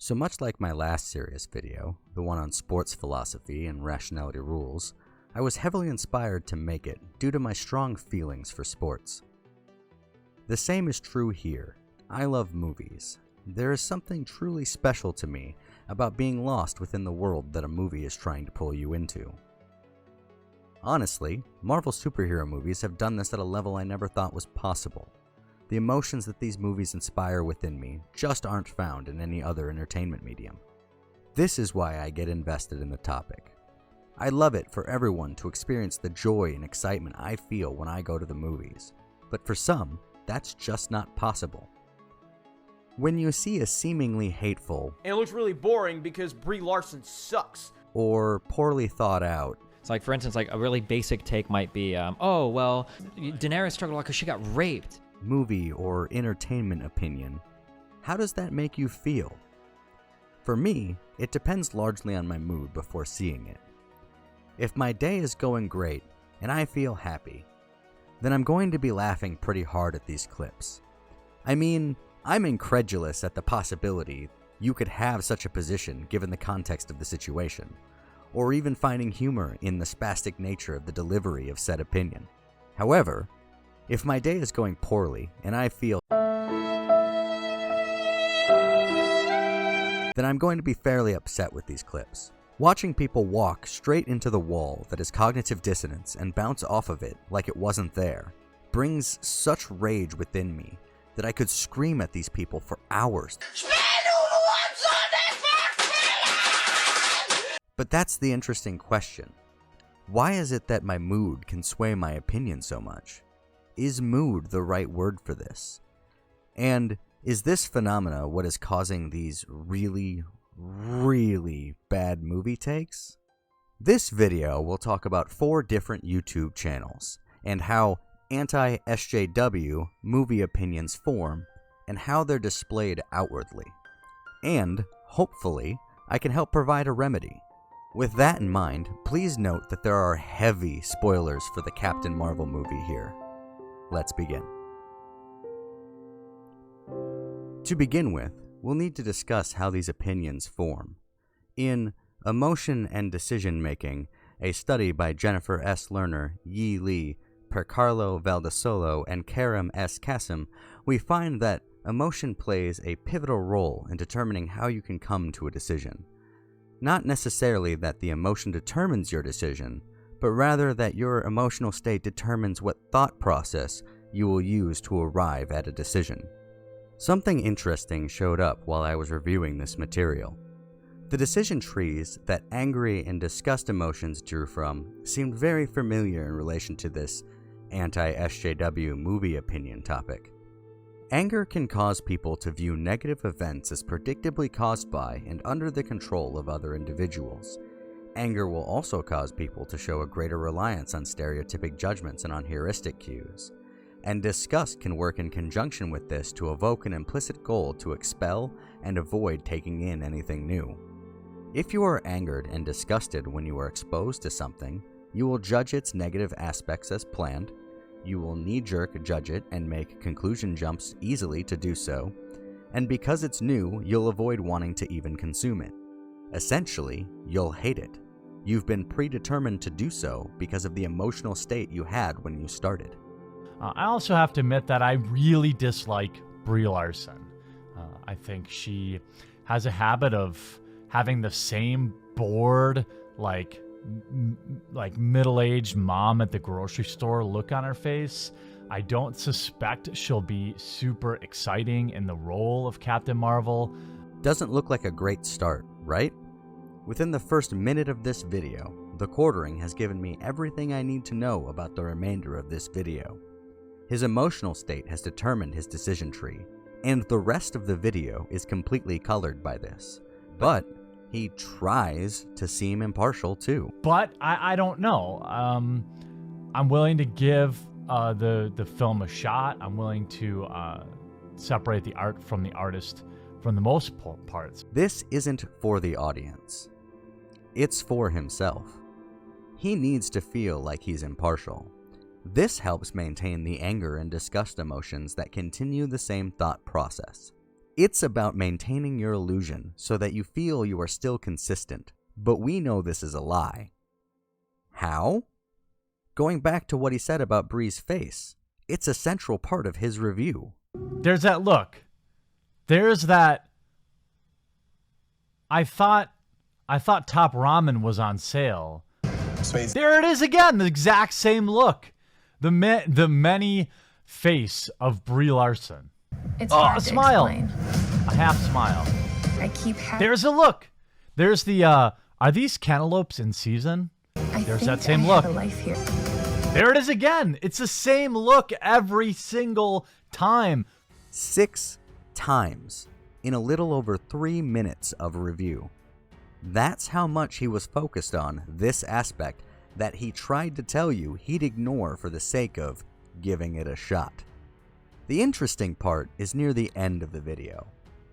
So much like my last serious video, the one on sports philosophy and rationality rules, I was heavily inspired to make it due to my strong feelings for sports. The same is true here. I love movies. There is something truly special to me about being lost within the world that a movie is trying to pull you into. Honestly, Marvel superhero movies have done this at a level I never thought was possible. The emotions that these movies inspire within me just aren't found in any other entertainment medium. This is why I get invested in the topic. I love it for everyone to experience the joy and excitement I feel when I go to the movies, but for some, that's just not possible. When you see a seemingly hateful, and it looks really boring because Brie Larson sucks, or poorly thought out, it's like, for instance, like a really basic take might be, oh, well, Daenerys struggled a lot because she got raped. Movie or entertainment opinion, how does that make you feel? For me, it depends largely on my mood before seeing it. If my day is going great and I feel happy, then I'm going to be laughing pretty hard at these clips. I mean, I'm incredulous at the possibility you could have such a position given the context of the situation, or even finding humor in the spastic nature of the delivery of said opinion. However, if my day is going poorly and I feel, then I'm going to be fairly upset with these clips. Watching people walk straight into the wall that is cognitive dissonance and bounce off of it like it wasn't there brings such rage within me that I could scream at these people for hours. But that's the interesting question. Why is it that my mood can sway my opinion so much? Is mood the right word for this? And is this phenomena what is causing these really bad movie takes? This video will talk about 4 different YouTube channels and how anti-SJW movie opinions form and how they're displayed outwardly. And, hopefully, I can help provide a remedy. With that in mind, please note that there are heavy spoilers for the Captain Marvel movie here. Let's begin. To begin with, we'll need to discuss how these opinions form. In Emotion and Decision Making, a study by Jennifer S. Lerner, Yi Li, Percarlo Valdesolo, and Karim S. Kassim, we find that emotion plays a pivotal role in determining how you can come to a decision. Not necessarily that the emotion determines your decision, but rather that your emotional state determines what thought process you will use to arrive at a decision. Something interesting showed up while I was reviewing this material. The decision trees that angry and disgust emotions drew from seemed very familiar in relation to this anti-SJW movie opinion topic. Anger can cause people to view negative events as predictably caused by and under the control of other individuals. Anger will also cause people to show a greater reliance on stereotypic judgments and on heuristic cues. And disgust can work in conjunction with this to evoke an implicit goal to expel and avoid taking in anything new. If you are angered and disgusted when you are exposed to something, you will judge its negative aspects as planned, you will knee-jerk judge it and make conclusion jumps easily to do so, and because it's new, you'll avoid wanting to even consume it. Essentially, you'll hate it. You've been predetermined to do so because of the emotional state you had when you started. I also have to admit that I really dislike Brie Larson. I think she has a habit of having the same bored, like middle-aged mom at the grocery store look on her face. I don't suspect she'll be super exciting in the role of Captain Marvel. Doesn't look like a great start, right? Within the first minute of this video, TheQuartering has given me everything I need to know about the remainder of this video. His emotional state has determined his decision tree, and the rest of the video is completely colored by this. But he tries to seem impartial too. But I don't know. I'm willing to give the film a shot. I'm willing to separate the art from the artist from the most parts. This isn't for the audience. It's for himself. He needs to feel like he's impartial. This helps maintain the anger and disgust emotions that continue the same thought process. It's about maintaining your illusion so that you feel you are still consistent, but we know this is a lie. How? Going back to what he said about Bree's face, it's a central part of his review. There's that look. There's that. I thought Top Ramen was on sale. There it is again, the exact same look. The many face of Brie Larson. It's hard a to smile. explain. A half smile. I keep having. There's a look. There's the are these cantaloupes in season? There's that same look. A life here. There it is again. It's the same look every single time. 6 times in a little over 3 minutes of review. That's how much he was focused on this aspect that he tried to tell you he'd ignore for the sake of giving it a shot. The interesting part is near the end of the video.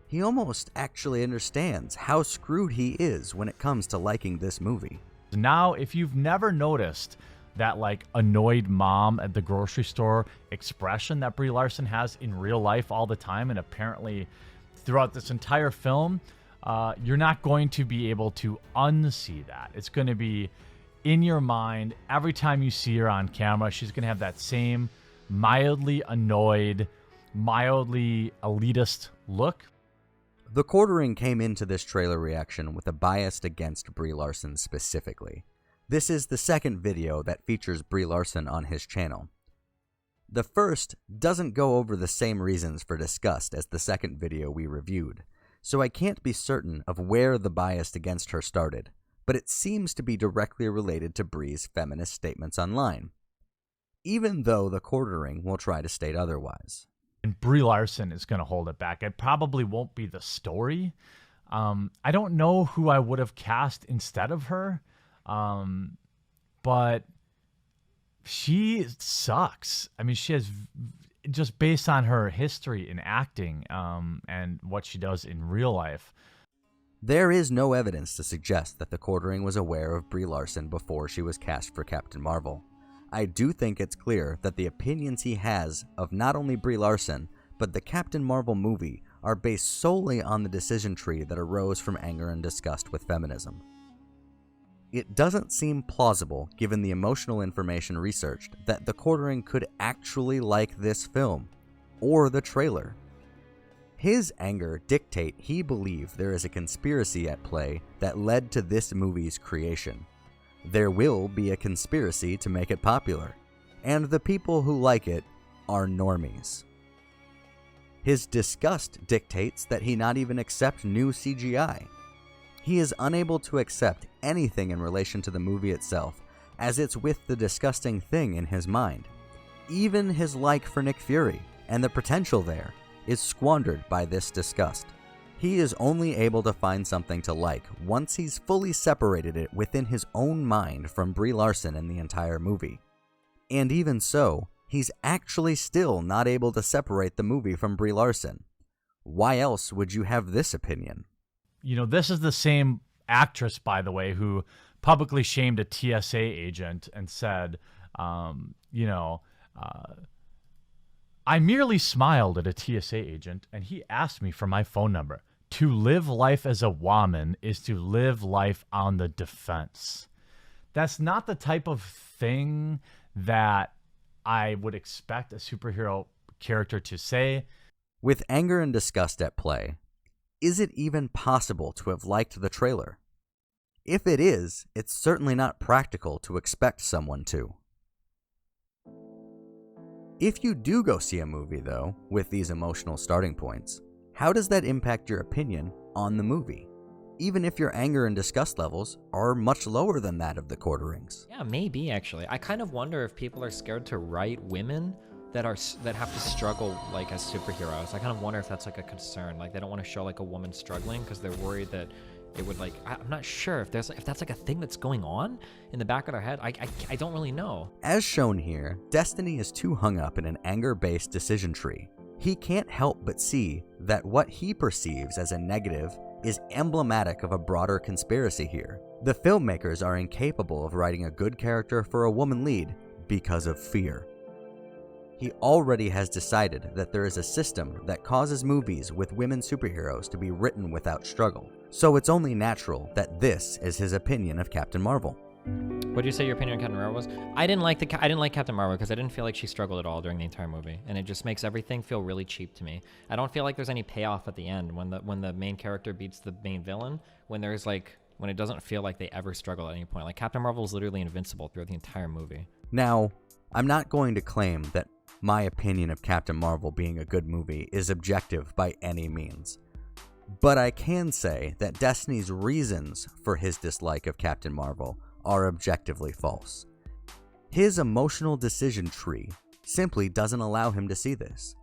He almost actually understands how screwed he is when it comes to liking this movie. Now, if you've never noticed that like annoyed mom at the grocery store expression that Brie Larson has in real life all the time, and apparently throughout this entire film, you're not going to be able to unsee that. It's going to be in your mind every time you see her on camera. She's going to have that same mildly annoyed, mildly elitist look. TheQuartering came into this trailer reaction with a bias against Brie Larson specifically. This is the second video that features Brie Larson on his channel. The first doesn't go over the same reasons for disgust as the second video we reviewed, so I can't be certain of where the bias against her started, but it seems to be directly related to Brie's feminist statements online, even though TheQuartering will try to state otherwise. And Brie Larson is going to hold it back. It probably won't be the story. I don't know who I would have cast instead of her, but she sucks. I mean, she has, just based on her history in acting and what she does in real life. There is no evidence to suggest that TheQuartering was aware of Brie Larson before she was cast for Captain Marvel. I do think it's clear that the opinions he has of not only Brie Larson, but the Captain Marvel movie are based solely on the decision tree that arose from anger and disgust with feminism. It doesn't seem plausible, given the emotional information researched, that TheQuartering could actually like this film, or the trailer. His anger dictate he believed there is a conspiracy at play that led to this movie's creation. There will be a conspiracy to make it popular, and the people who like it are normies. His disgust dictates that he not even accept new CGI. He is unable to accept anything in relation to the movie itself, as it's with the disgusting thing in his mind. Even his like for Nick Fury, and the potential there, is squandered by this disgust. He is only able to find something to like once he's fully separated it within his own mind from Brie Larson and the entire movie. And even so, he's actually still not able to separate the movie from Brie Larson. Why else would you have this opinion? You know, this is the same actress, by the way, who publicly shamed a TSA agent and said, I merely smiled at a TSA agent and he asked me for my phone number. To live life as a woman is to live life on the defense. That's not the type of thing that I would expect a superhero character to say. With anger and disgust at play, is it even possible to have liked the trailer? If it is, it's certainly not practical to expect someone to. If you do go see a movie, though, with these emotional starting points, how does that impact your opinion on the movie? Even if your anger and disgust levels are much lower than that of TheQuartering's. Yeah, maybe actually. I kind of wonder if people are scared to write women that have to struggle like as superheroes. I kind of wonder if that's like a concern. Like they don't want to show like a woman struggling because they're worried that it would like, I'm not sure if that's like a thing that's going on in the back of their head. I don't really know. As shown here, Destiny is too hung up in an anger-based decision tree. He can't help but see that what he perceives as a negative is emblematic of a broader conspiracy here. The filmmakers are incapable of writing a good character for a woman lead because of fear. he already has decided that there is a system that causes movies with women superheroes to be written without struggle. So it's only natural that this is his opinion of Captain Marvel. What did you say your opinion on Captain Marvel was? I didn't like Captain Marvel because I didn't feel like she struggled at all during the entire movie, and it just makes everything feel really cheap to me. I don't feel like there's any payoff at the end when the main character beats the main villain. When it doesn't feel like they ever struggle at any point. Like Captain Marvel is literally invincible throughout the entire movie. Now, I'm not going to claim that my opinion of Captain Marvel being a good movie is objective by any means. But I can say that Destiny's reasons for his dislike of Captain Marvel are objectively false. His emotional decision tree simply doesn't allow him to see this.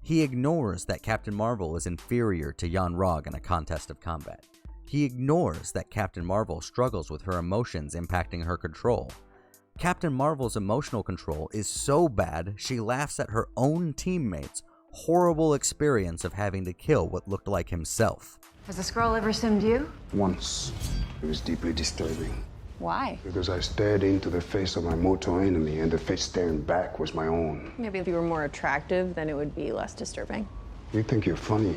He ignores that Captain Marvel is inferior to Jan Rog in a contest of combat. He ignores that Captain Marvel struggles with her emotions impacting her control. Captain Marvel's emotional control is so bad she laughs at her own teammates' horrible experience of having to kill what looked like himself. Has a Skrull ever simmed you? Once. It was deeply disturbing. Why? Because I stared into the face of my mortal enemy, and the face staring back was my own. Maybe if you were more attractive, then it would be less disturbing. You think you're funny,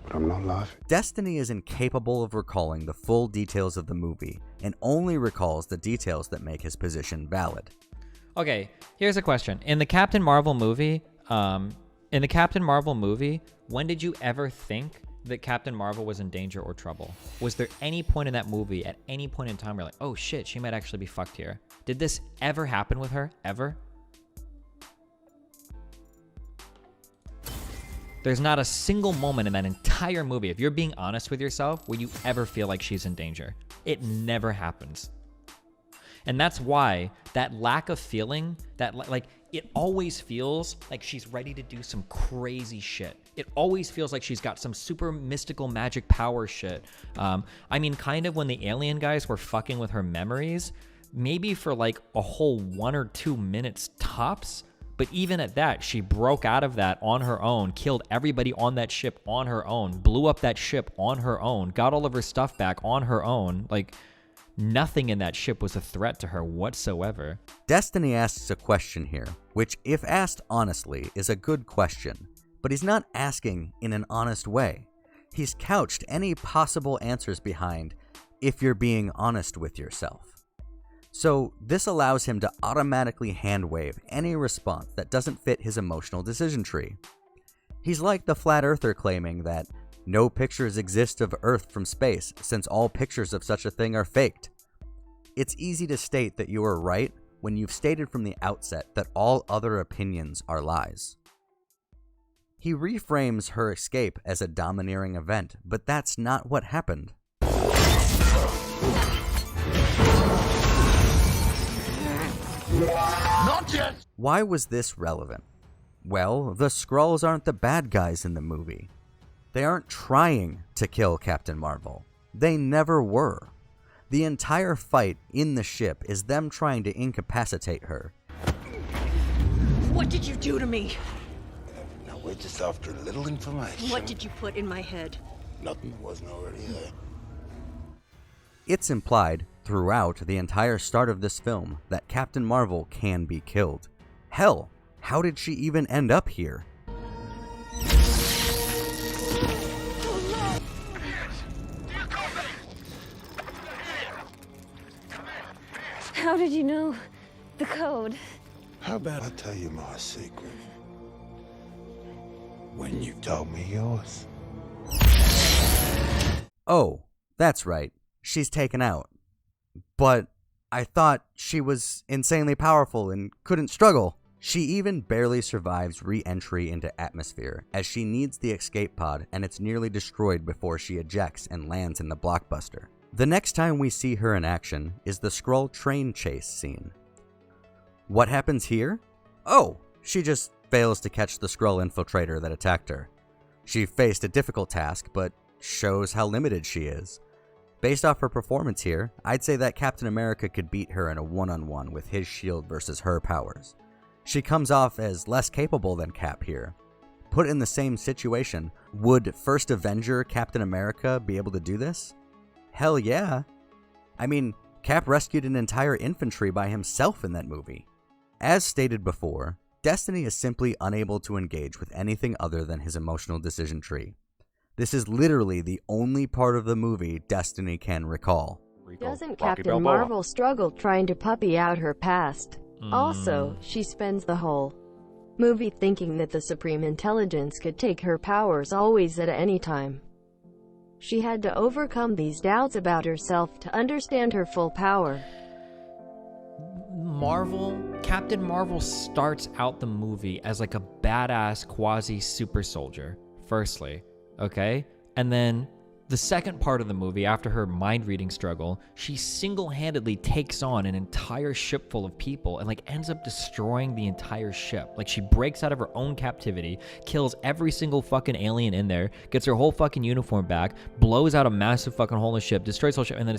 but I'm not laughing. Destiny is incapable of recalling the full details of the movie and only recalls the details that make his position valid. Okay, here's a question. In the Captain Marvel movie, when did you ever think that Captain Marvel was in danger or trouble? Was there any point in that movie, at any point in time, where you're like, oh shit, she might actually be fucked here? Did this ever happen with her? Ever? There's not a single moment in that entire movie, if you're being honest with yourself, where you ever feel like she's in danger. It never happens. And that's why that lack of feeling, that like it always feels like she's ready to do some crazy shit. It always feels like she's got some super mystical magic power shit. I mean, kind of when the alien guys were fucking with her memories, maybe for like a whole 1 or 2 minutes tops. But even at that, she broke out of that on her own, killed everybody on that ship on her own, blew up that ship on her own, got all of her stuff back on her own. Like, nothing in that ship was a threat to her whatsoever. Destiny asks a question here, which, if asked honestly, is a good question. But he's not asking in an honest way. He's couched any possible answers behind, if you're being honest with yourself. So this allows him to automatically hand-wave any response that doesn't fit his emotional decision tree. He's like the flat earther claiming that no pictures exist of Earth from space since all pictures of such a thing are faked. It's easy to state that you are right when you've stated from the outset that all other opinions are lies. He reframes her escape as a domineering event, but that's not what happened. Not yet! Why was this relevant? Well, the Skrulls aren't the bad guys in the movie. They aren't trying to kill Captain Marvel. They never were. The entire fight in the ship is them trying to incapacitate her. What did you do to me? Now we're just after a little information. What did you put in my head? Nothing wasn't already there. It's implied throughout the entire start of this film that Captain Marvel can be killed. Hell, how did she even end up here? How did you know the code? How about I tell you my secret when you've told me yours? Oh, that's right. She's taken out. But I thought she was insanely powerful and couldn't struggle. She even barely survives re-entry into atmosphere, as she needs the escape pod and it's nearly destroyed before she ejects and lands in the blockbuster. The next time we see her in action is the Skrull train chase scene. What happens here? Oh, she just fails to catch the Skrull infiltrator that attacked her. She faced a difficult task, but shows how limited she is. Based off her performance here, I'd say that Captain America could beat her in a one-on-one with his shield versus her powers. She comes off as less capable than Cap here. Put in the same situation, would First Avenger Captain America be able to do this? Hell yeah. I mean, Cap rescued an entire infantry by himself in that movie. As stated before, Destiny is simply unable to engage with anything other than his emotional decision tree. This is literally the only part of the movie Destiny can recall. Doesn't Captain Marvel struggle trying to puppy out her past? Also, Mm. she spends the whole movie thinking that the Supreme Intelligence could take her powers always at any time. She had to overcome these doubts about herself to understand her full power. Captain Marvel starts out the movie as like a badass quasi super soldier, firstly, okay? And then the second part of the movie, after her mind-reading struggle, she single-handedly takes on an entire ship full of people and like ends up destroying the entire ship. Like she breaks out of her own captivity, kills every single fucking alien in there, gets her whole fucking uniform back, blows out a massive fucking hole in the ship, destroys the whole ship, and then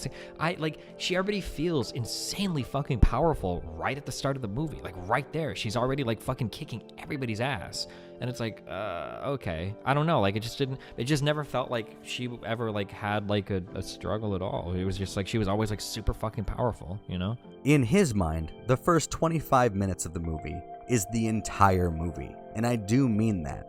she already feels insanely fucking powerful right at the start of the movie. Like right there, she's already like fucking kicking everybody's ass. And it's like, okay, I don't know. Like it just never felt like she ever like had like a struggle at all. It was just like she was always like super fucking powerful, you know? In his mind, the first 25 minutes of the movie is the entire movie, and I do mean that.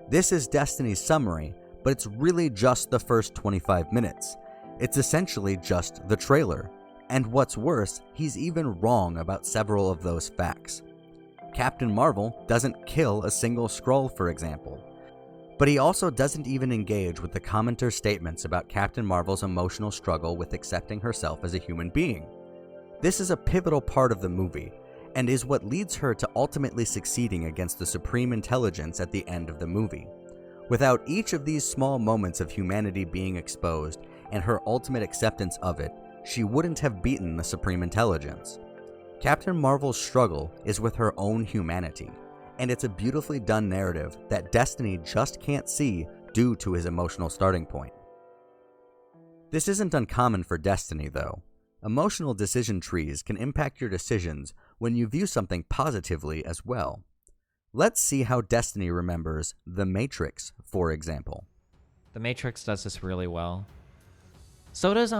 This is Destiny's summary, but it's really just the first 25 minutes. It's essentially just the trailer. And what's worse, he's even wrong about several of those facts. Captain Marvel doesn't kill a single Skrull, for example. But he also doesn't even engage with the commenter's statements about Captain Marvel's emotional struggle with accepting herself as a human being. This is a pivotal part of the movie, and is what leads her to ultimately succeeding against the Supreme Intelligence at the end of the movie. Without each of these small moments of humanity being exposed, and her ultimate acceptance of it, she wouldn't have beaten the Supreme Intelligence. Captain Marvel's struggle is with her own humanity, and it's a beautifully done narrative that Destiny just can't see due to his emotional starting point. This isn't uncommon for Destiny, though. Emotional decision trees can impact your decisions when you view something positively as well. Let's see how Destiny remembers The Matrix, for example. The Matrix does this really well. So does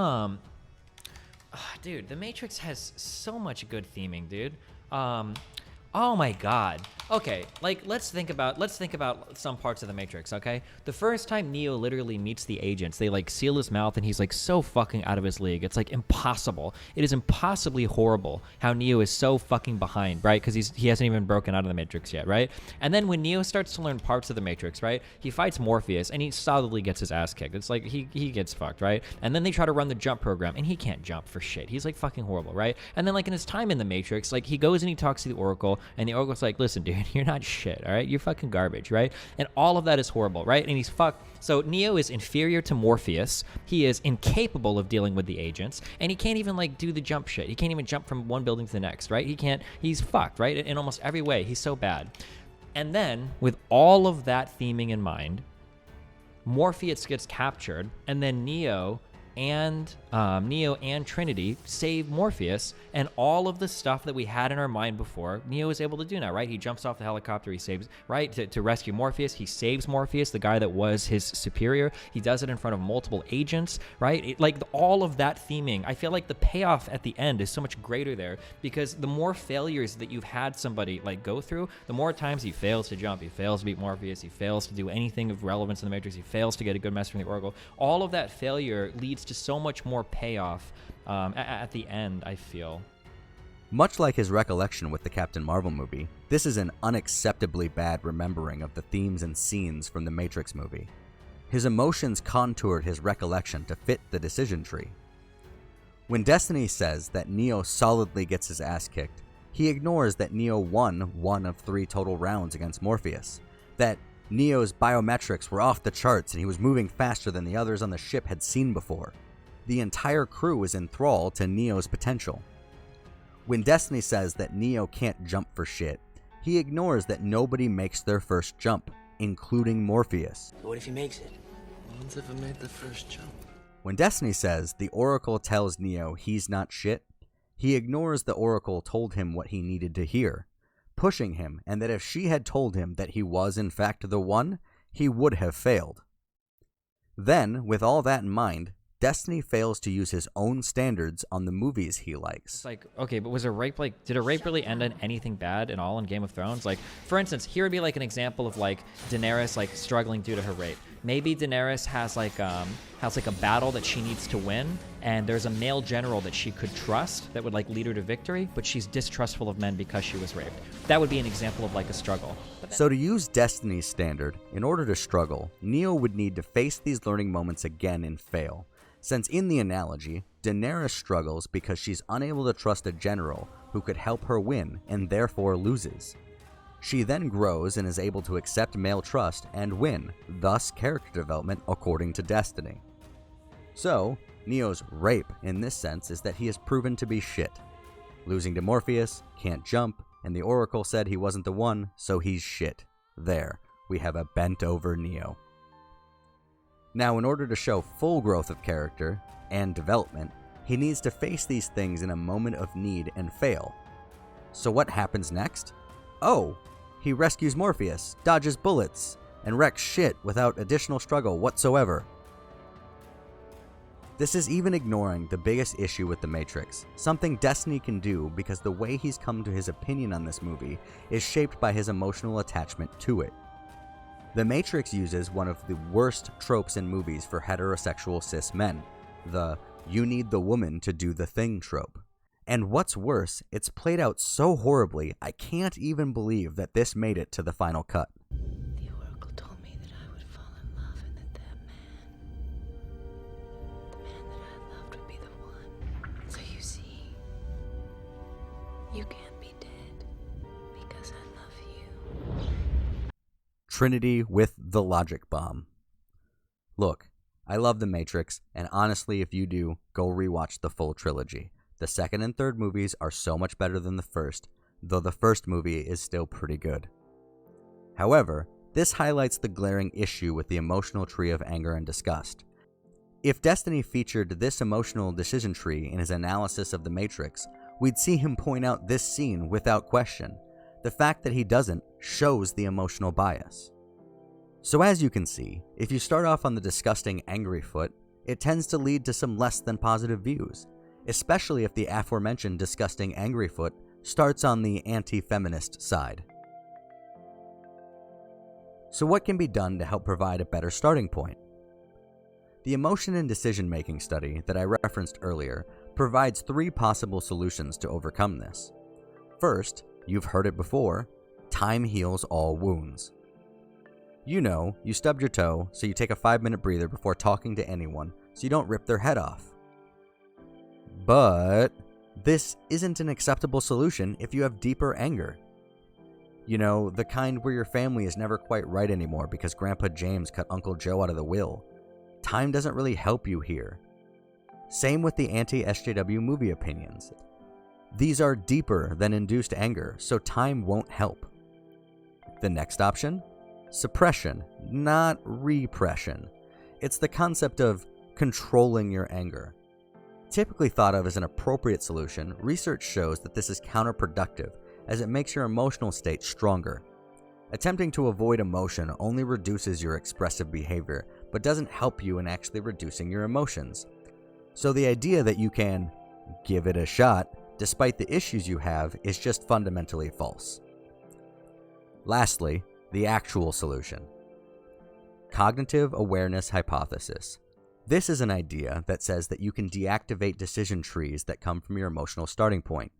dude, The Matrix has so much good theming, dude. Oh my god. Okay, like let's think about some parts of The Matrix, okay? The first time Neo literally meets the agents, they like seal his mouth and he's like so fucking out of his league. It's like impossible. It is impossibly horrible how Neo is so fucking behind, right? Because he hasn't even broken out of the Matrix yet, right? And then when Neo starts to learn parts of the Matrix, right? He fights Morpheus and he solidly gets his ass kicked. It's like he gets fucked, right? And then they try to run the jump program and he can't jump for shit. He's like fucking horrible, right? And then like in his time in the Matrix, like he goes and he talks to the Oracle and the Oracle's like, listen, dude, you're not shit, all right? You're fucking garbage, right? And all of that is horrible, right? And he's fucked. So Neo is inferior to Morpheus. He is incapable of dealing with the agents, and he can't even like do the jump shit. He can't even jump from one building to the next, right? He's fucked, right? In almost every way. He's so bad. And then with all of that theming in mind, Morpheus gets captured, and then Neo and Trinity save Morpheus, and all of the stuff that we had in our mind before, Neo is able to do now, right? He jumps off the helicopter, he saves, right, to rescue Morpheus. He saves Morpheus, the guy that was his superior. He does it in front of multiple agents, right? Like all of that theming, I feel like the payoff at the end is so much greater there, because the more failures that you've had somebody like go through, the more times he fails to jump, he fails to beat Morpheus, he fails to do anything of relevance in the Matrix, he fails to get a good message from the Oracle. All of that failure leads to so much more payoff at the end, I feel. Much like his recollection with the Captain Marvel movie, this is an unacceptably bad remembering of the themes and scenes from the Matrix movie. His emotions contoured his recollection to fit the decision tree. When Destiny says that Neo solidly gets his ass kicked, he ignores that Neo won 1 of 3 total rounds against Morpheus, that Neo's biometrics were off the charts and he was moving faster than the others on the ship had seen before. The entire crew is enthralled to Neo's potential. When Destiny says that Neo can't jump for shit, he ignores that nobody makes their first jump, including Morpheus. What if he makes it? No one's ever made the first jump. When Destiny says the Oracle tells Neo he's not shit, he ignores the Oracle told him what he needed to hear, pushing him, and that if she had told him that he was in fact the one, he would have failed. Then, with all that in mind, Destiny fails to use his own standards on the movies he likes. It's like, okay, but was a rape like, did a rape really end in anything bad at all in Game of Thrones? Like, for instance, here would be like an example of like Daenerys like struggling due to her rape. Maybe Daenerys has like a battle that she needs to win, and there's a male general that she could trust that would like lead her to victory, but she's distrustful of men because she was raped. That would be an example of like a struggle. So to use Destiny's standard, in order to struggle, Neo would need to face these learning moments again and fail. Since in the analogy, Daenerys struggles because she's unable to trust a general who could help her win and therefore loses. She then grows and is able to accept male trust and win, thus character development according to Destiny. So, Neo's rape in this sense is that he is proven to be shit. Losing to Morpheus, can't jump, and the Oracle said he wasn't the one, so he's shit. There, we have a bent over Neo. Now, in order to show full growth of character and development, he needs to face these things in a moment of need and fail. So what happens next? Oh, he rescues Morpheus, dodges bullets, and wrecks shit without additional struggle whatsoever. This is even ignoring the biggest issue with The Matrix, something Destiny can do because the way he's come to his opinion on this movie is shaped by his emotional attachment to it. The Matrix uses one of the worst tropes in movies for heterosexual cis men, the "you need the woman to do the thing" trope. And what's worse, it's played out so horribly, I can't even believe that this made it to the final cut. The Oracle told me that I would fall in love and that the man that I loved would be the one. So you see, you can't be dead because I love you. Trinity with the logic bomb. Look, I love The Matrix, and honestly, if you do, go rewatch the full trilogy. The second and third movies are so much better than the first, though the first movie is still pretty good. However, this highlights the glaring issue with the emotional tree of anger and disgust. If Destiny featured this emotional decision tree in his analysis of The Matrix, we'd see him point out this scene without question. The fact that he doesn't shows the emotional bias. So as you can see, if you start off on the disgusting angry foot, it tends to lead to some less than positive views, especially if the aforementioned disgusting angry foot starts on the anti-feminist side. So what can be done to help provide a better starting point? The emotion and decision-making study that I referenced earlier provides 3 possible solutions to overcome this. First, you've heard it before, time heals all wounds. You know, you stubbed your toe, so you take a 5-minute breather before talking to anyone so you don't rip their head off. But this isn't an acceptable solution if you have deeper anger. You know, the kind where your family is never quite right anymore because Grandpa James cut Uncle Joe out of the will. Time doesn't really help you here. Same with the anti-SJW movie opinions. These are deeper than induced anger, so time won't help. The next option? Suppression, not repression. It's the concept of controlling your anger. Typically thought of as an appropriate solution, research shows that this is counterproductive as it makes your emotional state stronger. Attempting to avoid emotion only reduces your expressive behavior, but doesn't help you in actually reducing your emotions. So the idea that you can give it a shot despite the issues you have is just fundamentally false. Lastly, the actual solution. Cognitive awareness hypothesis. This is an idea that says that you can deactivate decision trees that come from your emotional starting point.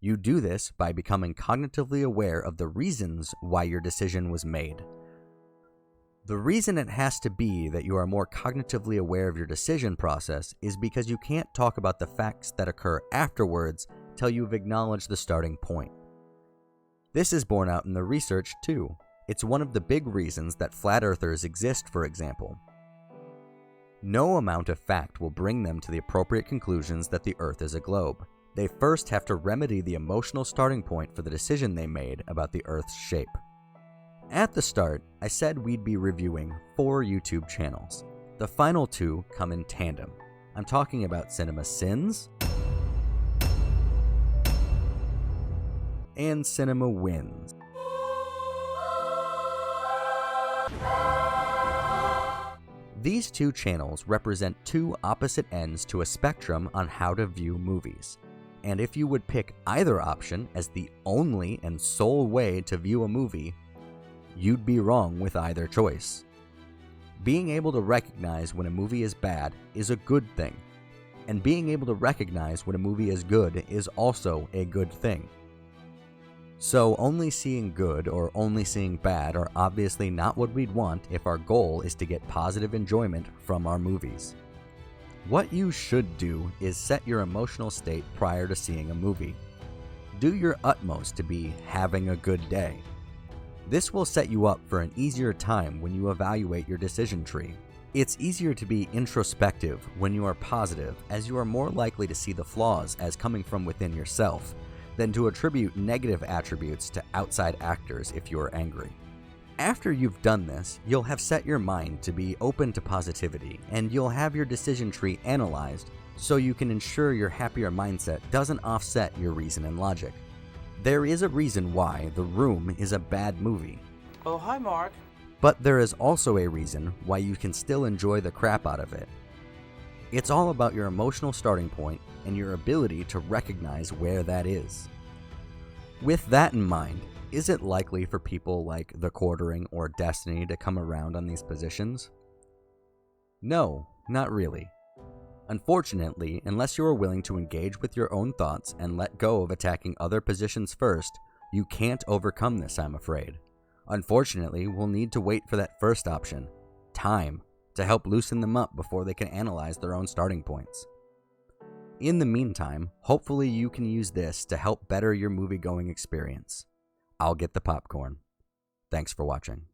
You do this by becoming cognitively aware of the reasons why your decision was made. The reason it has to be that you are more cognitively aware of your decision process is because you can't talk about the facts that occur afterwards till you've acknowledged the starting point. This is borne out in the research too. It's one of the big reasons that flat earthers exist, for example. No amount of fact will bring them to the appropriate conclusions that the Earth is a globe. They first have to remedy the emotional starting point for the decision they made about the Earth's shape. At the start, I said we'd be reviewing 4 YouTube channels. The final 2 come in tandem. I'm talking about Cinema Sins and Cinema Wins. These two channels represent two opposite ends to a spectrum on how to view movies. And if you would pick either option as the only and sole way to view a movie, you'd be wrong with either choice. Being able to recognize when a movie is bad is a good thing, and being able to recognize when a movie is good is also a good thing. So only seeing good or only seeing bad are obviously not what we'd want if our goal is to get positive enjoyment from our movies. What you should do is set your emotional state prior to seeing a movie. Do your utmost to be having a good day. This will set you up for an easier time when you evaluate your decision tree. It's easier to be introspective when you are positive, as you are more likely to see the flaws as coming from within yourself than to attribute negative attributes to outside actors if you are angry. After you've done this, you'll have set your mind to be open to positivity, and you'll have your decision tree analyzed so you can ensure your happier mindset doesn't offset your reason and logic. There is a reason why The Room is a bad movie. Oh, hi, Mark. But there is also a reason why you can still enjoy the crap out of it. It's all about your emotional starting point and your ability to recognize where that is. With that in mind, is it likely for people like TheQuartering or Destiny to come around on these positions? No, not really. Unfortunately, unless you are willing to engage with your own thoughts and let go of attacking other positions first, you can't overcome this, I'm afraid. Unfortunately, we'll need to wait for that first option, time, to help loosen them up before they can analyze their own starting points. In the meantime, hopefully you can use this to help better your movie-going experience. I'll get the popcorn. Thanks for watching.